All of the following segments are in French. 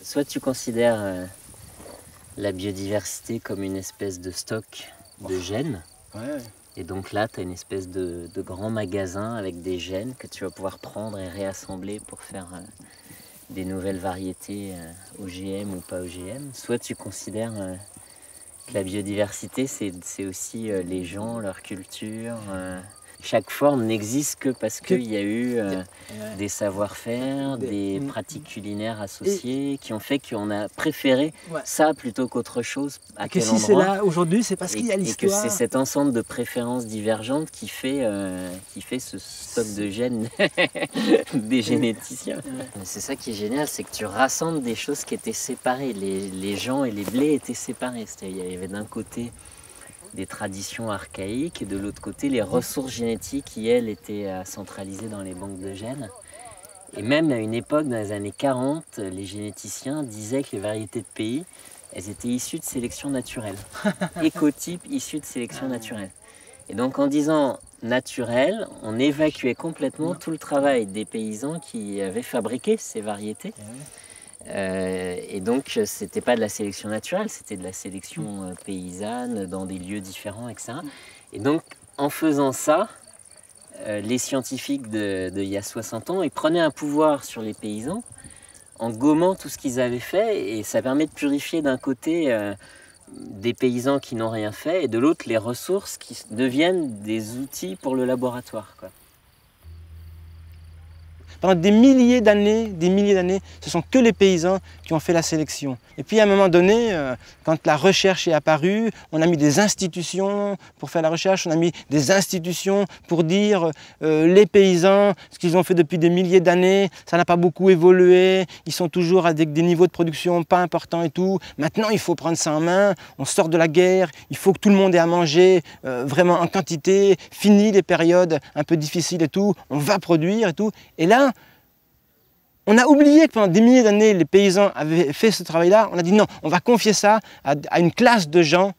soit tu considères la biodiversité comme une espèce de stock de gènes. Ouais. Et donc là, tu as une espèce de grand magasin avec des gènes que tu vas pouvoir prendre et réassembler pour faire des nouvelles variétés OGM ou pas OGM. Soit tu considères que la biodiversité, c'est aussi les gens, leur culture. Chaque forme n'existe que parce qu'il y a eu des savoir-faire, des pratiques culinaires associées qui ont fait qu'on a préféré ça plutôt qu'autre chose à quel endroit. Si c'est là aujourd'hui, c'est parce qu'il y a l'histoire. Et que c'est cet ensemble de préférences divergentes qui fait ce stock de gènes des généticiens. C'est ça qui est génial, c'est que tu rassembles des choses qui étaient séparées. Les gens et les blés étaient séparés. Il y avait d'un côté des traditions archaïques et de l'autre côté les ressources génétiques qui, elles, étaient centralisées dans les banques de gènes. Et même à une époque, dans les années 40, les généticiens disaient que les variétés de pays, elles étaient issues de sélection naturelle. Écotypes issus de sélection naturelle. Et donc en disant naturel, on évacuait complètement tout le travail des paysans qui avaient fabriqué ces variétés. Et donc, c'était pas de la sélection naturelle, c'était de la sélection paysanne dans des lieux différents, etc. Et donc, en faisant ça, les scientifiques d'il y a 60 ans, ils prenaient un pouvoir sur les paysans en gommant tout ce qu'ils avaient fait, et ça permet de purifier d'un côté des paysans qui n'ont rien fait, et de l'autre les ressources qui deviennent des outils pour le laboratoire, quoi. Pendant des milliers d'années, ce sont que les paysans qui ont fait la sélection. Et puis à un moment donné, quand la recherche est apparue, on a mis des institutions pour faire la recherche, on a mis des institutions pour dire les paysans, ce qu'ils ont fait depuis des milliers d'années, ça n'a pas beaucoup évolué, ils sont toujours avec des niveaux de production pas importants et tout. Maintenant, il faut prendre ça en main, on sort de la guerre, il faut que tout le monde ait à manger vraiment en quantité, fini les périodes un peu difficiles et tout, on va produire et tout. Et là, on a oublié que pendant des milliers d'années, les paysans avaient fait ce travail-là. On a dit non, on va confier ça à une classe de gens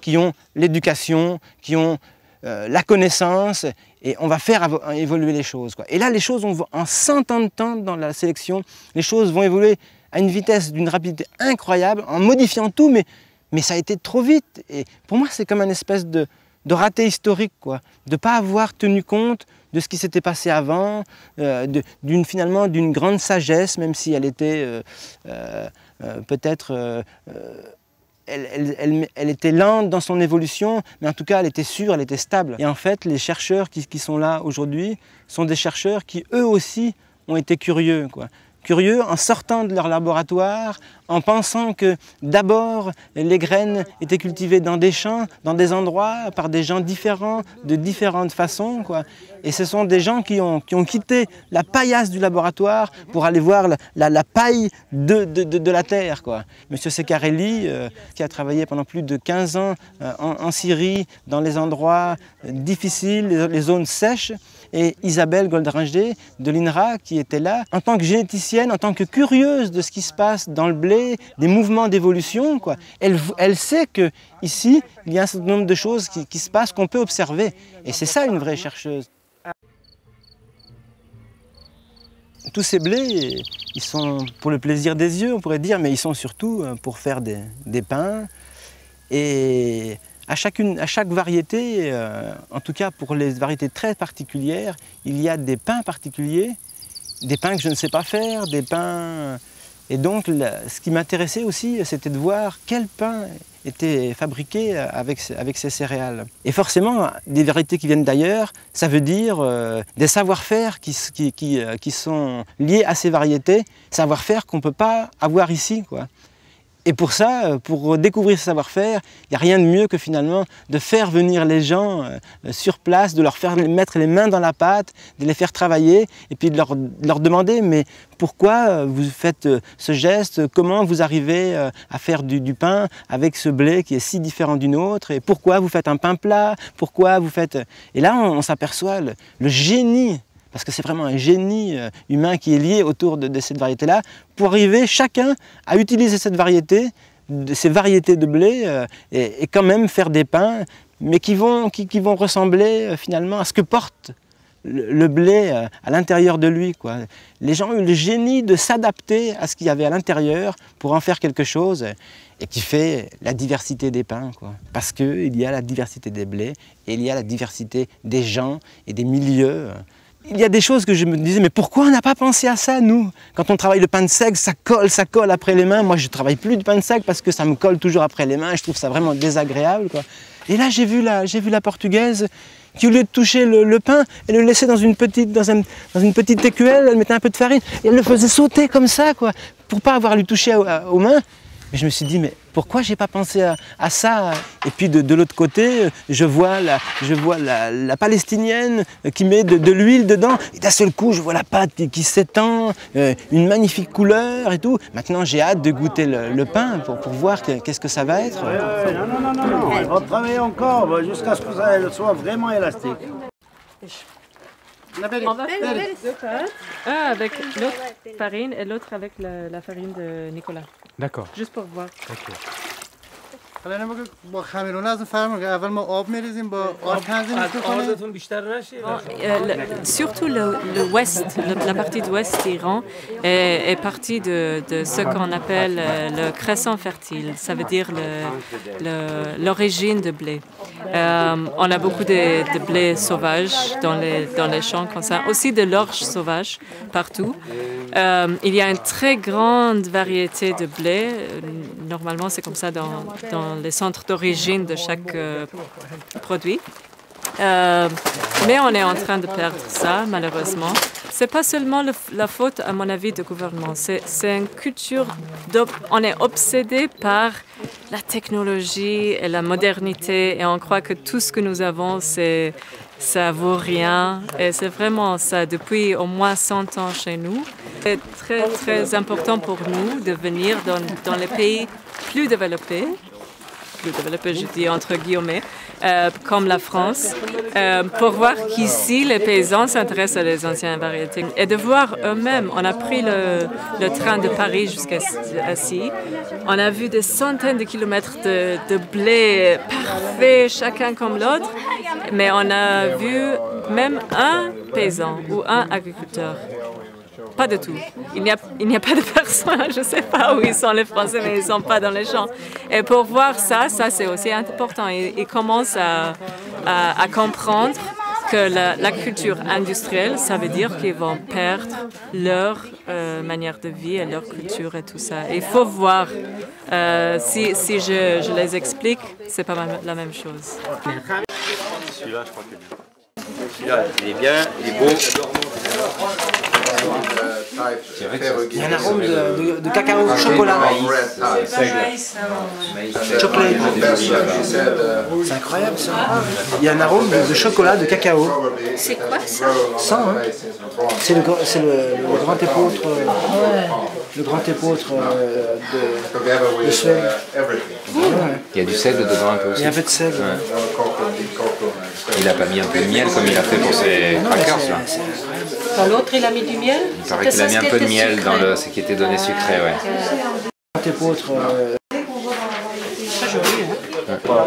qui ont l'éducation, qui ont la connaissance, et on va faire évoluer les choses, quoi. Et là, les choses, en 100 ans de temps dans la sélection, les choses vont évoluer à une vitesse, d'une rapidité incroyable, en modifiant tout, mais ça a été trop vite. Et pour moi, c'est comme une espèce de raté historique, de ne pas avoir tenu compte de ce qui s'était passé avant, finalement d'une grande sagesse, même si elle était peut-être... elle était lente dans son évolution, mais en tout cas elle était sûre, elle était stable. Et en fait, les chercheurs qui sont là aujourd'hui sont des chercheurs qui eux aussi ont été curieux, curieux en sortant de leur laboratoire, en pensant que d'abord les graines étaient cultivées dans des champs, dans des endroits, par des gens différents, de différentes façons, Et ce sont des gens qui ont quitté la paillasse du laboratoire pour aller voir la paille de la terre, Monsieur Ceccarelli, qui a travaillé pendant plus de 15 ans en Syrie, dans les endroits difficiles, les zones sèches, et Isabelle Goldranger de l'INRA qui était là, en tant que généticienne, en tant que curieuse de ce qui se passe dans le blé, des mouvements d'évolution, Elle sait qu'ici, il y a un certain nombre de choses qui se passent, qu'on peut observer. Et c'est ça une vraie chercheuse. Tous ces blés, ils sont pour le plaisir des yeux, on pourrait dire, mais ils sont surtout pour faire des pains. Et à chaque variété, en tout cas pour les variétés très particulières, il y a des pains particuliers, des pains que je ne sais pas faire, des pains... Et donc, ce qui m'intéressait aussi, c'était de voir quel pain était fabriqué avec ces céréales. Et forcément, des variétés qui viennent d'ailleurs, ça veut dire des savoir-faire qui sont liés à ces variétés, savoir-faire qu'on ne peut pas avoir ici, Et pour ça, pour découvrir ce savoir-faire, il n'y a rien de mieux que finalement de faire venir les gens sur place, de leur faire mettre les mains dans la pâte, de les faire travailler et puis de leur demander mais pourquoi vous faites ce geste, comment vous arrivez à faire du pain avec ce blé qui est si différent d'une autre et pourquoi vous faites un pain plat, pourquoi vous faites... Et là on s'aperçoit le génie, parce que c'est vraiment un génie humain qui est lié autour de cette variété-là, pour arriver chacun à utiliser cette variété, ces variétés de blé, et quand même faire des pains, mais qui vont ressembler finalement à ce que portent le blé à l'intérieur de lui, quoi. Les gens ont eu le génie de s'adapter à ce qu'il y avait à l'intérieur pour en faire quelque chose et qui fait la diversité des pains, quoi. Parce qu'il y a la diversité des blés et il y a la diversité des gens et des milieux. Il y a des choses que je me disais, mais pourquoi on n'a pas pensé à ça, nous? Quand on travaille le pain de seigle, ça colle après les mains. Moi, je ne travaille plus du pain de seigle parce que ça me colle toujours après les mains et je trouve ça vraiment désagréable, quoi. Et là, j'ai vu la portugaise qui, au lieu de toucher le pain, elle le laissait dans une petite écuelle, elle mettait un peu de farine et elle le faisait sauter comme ça, quoi, pour ne pas avoir à lui toucher aux mains. Et je me suis dit, mais pourquoi je n'ai pas pensé à ça? Et puis de l'autre côté, je vois la palestinienne qui met de l'huile dedans. Et d'un seul coup, je vois la pâte qui s'étend, une magnifique couleur et tout. Maintenant, j'ai hâte de goûter le pain pour voir qu'est-ce que ça va être. Non. Elle va travailler encore jusqu'à ce que ça soit vraiment élastique. On va faire deux pains, un avec l'autre farine et l'autre avec la farine de Nicolas. D'accord. Juste pour voir. Okay. Surtout l'ouest, la partie de l'ouest d'Iran est partie de ce qu'on appelle le crescent fertile. Ça veut dire l'origine de blé. On a beaucoup de blé sauvage dans les champs comme ça. Aussi de l'orge sauvage partout. Il y a une très grande variété de blé. Normalement, c'est comme ça dans les centres d'origine de chaque produit. Mais on est en train de perdre ça, malheureusement. C'est pas seulement la faute, à mon avis, du gouvernement. C'est une culture, on est obsédé par la technologie et la modernité et on croit que tout ce que nous avons, ça vaut rien. Et c'est vraiment ça depuis au moins 100 ans chez nous. C'est très, très important pour nous de venir dans les pays plus développés, je dis entre guillemets, comme la France, pour voir qu'ici, les paysans s'intéressent à les anciennes variétés. Et de voir eux-mêmes, on a pris le train de Paris jusqu'ici, on a vu des centaines de kilomètres de blé parfait, chacun comme l'autre, mais on a vu même un paysan ou un agriculteur. Pas du tout. Il n'y a pas de personne. Je ne sais pas où ils sont les Français, mais ils ne sont pas dans les champs. Et pour voir ça c'est aussi important. Ils commencent à comprendre que la culture industrielle, ça veut dire qu'ils vont perdre leur manière de vie et leur culture et tout ça. Il faut voir. Si je les explique, ce n'est pas la même chose. Celui-là, je crois que celui-là, il est bien, il est beau. Il y a un arôme de cacao, de chocolat. Chocolat. C'est incroyable ça. Il y a un arôme de chocolat, de cacao. C'est quoi ça? Ça, hein. C'est le grand épôtre, le grand épôtre de Suède. Il y a du sel dedans un peu aussi. Il y a un peu de sel. Il n'a pas mis un peu de miel comme il a fait pour ses crackers là. Dans l'autre, il a mis du miel? Il paraît qu'il a mis un peu de miel dans ce qui était donné sucré, ouais. Grand épôtre. Très joli, hein? Pas